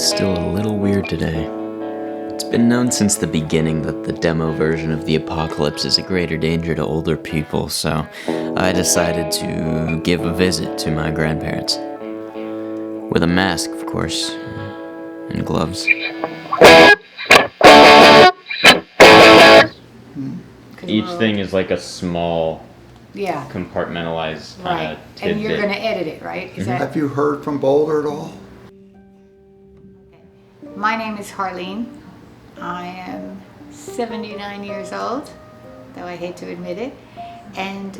still a little weird today. It's been known since the beginning that the demo version of the apocalypse is a greater danger to older people, so I decided to give a visit to my grandparents. With a mask, of course, and gloves. Each thing is like a small, Yeah, compartmentalized kind right. of tidbit. And you're going to edit it, right? Is that? Have you heard from Boulder at all? My name is Harleen. I am 79 years old, though I hate to admit it. And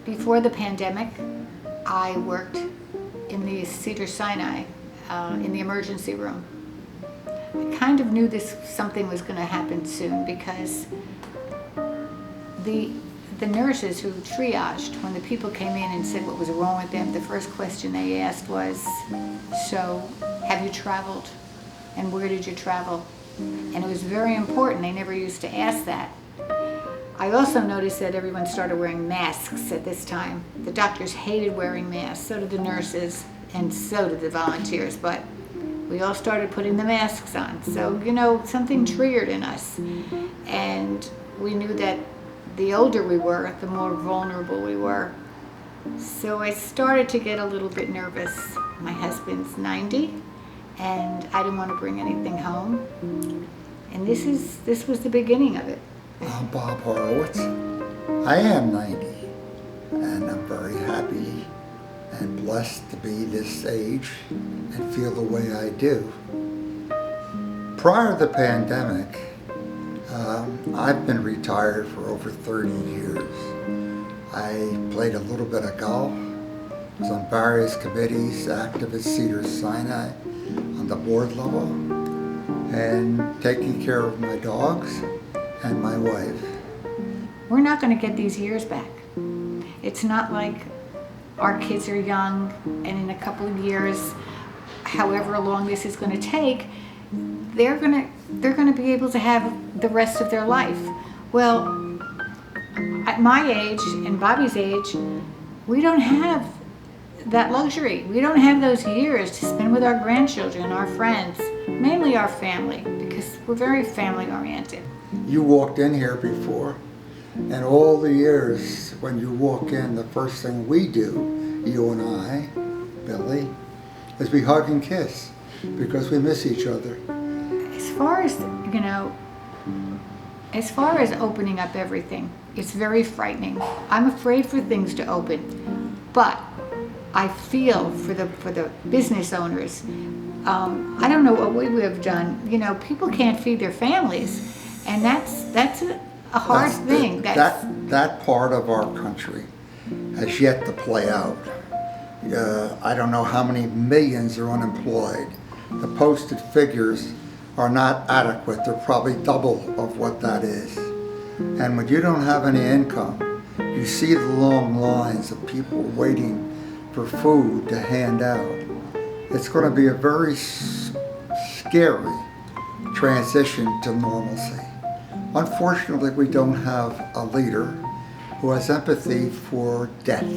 before the pandemic, I worked in the Cedars-Sinai in the emergency room. I kind of knew something was going to happen soon because the nurses who triaged, when the people came in and said what was wrong with them, the first question they asked was, so have you traveled? And where did you travel? And it was very important. They never used to ask that. I also noticed that everyone started wearing masks at this time. The doctors hated wearing masks, so did the nurses, and so did the volunteers, but we all started putting the masks on. So, something triggered in us. And we knew that the older we were, the more vulnerable we were. So I started to get a little bit nervous. My husband's 90, and I didn't want to bring anything home. And this was the beginning of it. I'm Bob Horowitz. I am 90, and I'm very happy and blessed to be this age and feel the way I do. Prior to the pandemic, I've been retired for over 30 years. I played a little bit of golf, was on various committees, active at Cedars-Sinai on the board level, and taking care of my dogs and my wife. We're not going to get these years back. It's not like our kids are young and in a couple of years, however long this is going to take, they're going to be able to have the rest of their life. Well, at my age and Bobby's age, we don't have that luxury. We don't have those years to spend with our grandchildren, our friends, mainly our family, because we're very family oriented. You walked in here before, and all the years when you walk in, the first thing we do, you and I, Billy, is we hug and kiss because we miss each other. As far as opening up everything, it's very frightening. I'm afraid for things to open, but I feel for the business owners. I don't know what we would have done. People can't feed their families, and that's a hard thing. That part of our country has yet to play out. I don't know how many millions are unemployed. The posted figures are not adequate. They're probably double of what that is. And when you don't have any income, you see the long lines of people waiting for food to hand out. It's going to be a very scary transition to normalcy. Unfortunately, we don't have a leader who has empathy for death.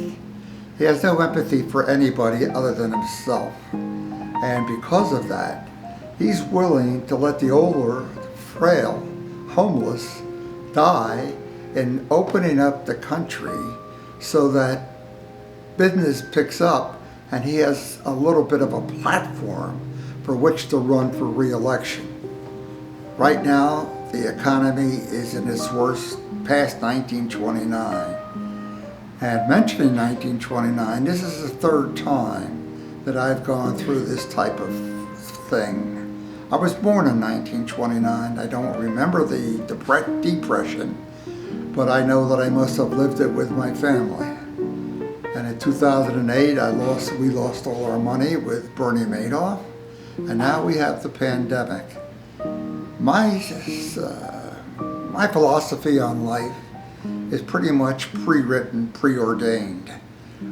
He has no empathy for anybody other than himself. And because of that, he's willing to let the older, frail, homeless die in opening up the country so that business picks up and he has a little bit of a platform for which to run for re-election. Right now, the economy is in its worst past 1929. And mentioning 1929, this is the third time that I've gone through this type of thing. I was born in 1929. I don't remember the depression, but I know that I must have lived it with my family. And in 2008, we lost all our money with Bernie Madoff, and now we have the pandemic. My philosophy on life is pretty much pre-written, preordained.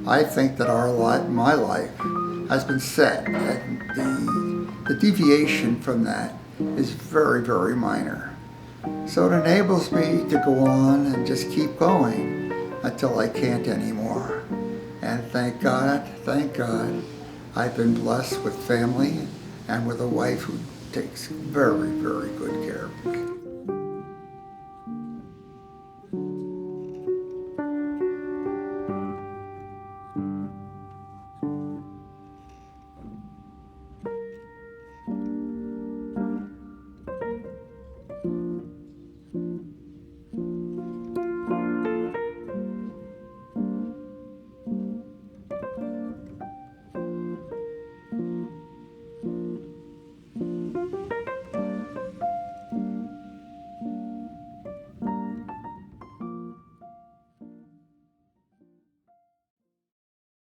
I think that my life has been set, and the deviation from that is very, very minor. So it enables me to go on and just keep going until I can't anymore. And thank God, I've been blessed with family and with a wife who takes very, very good care of me.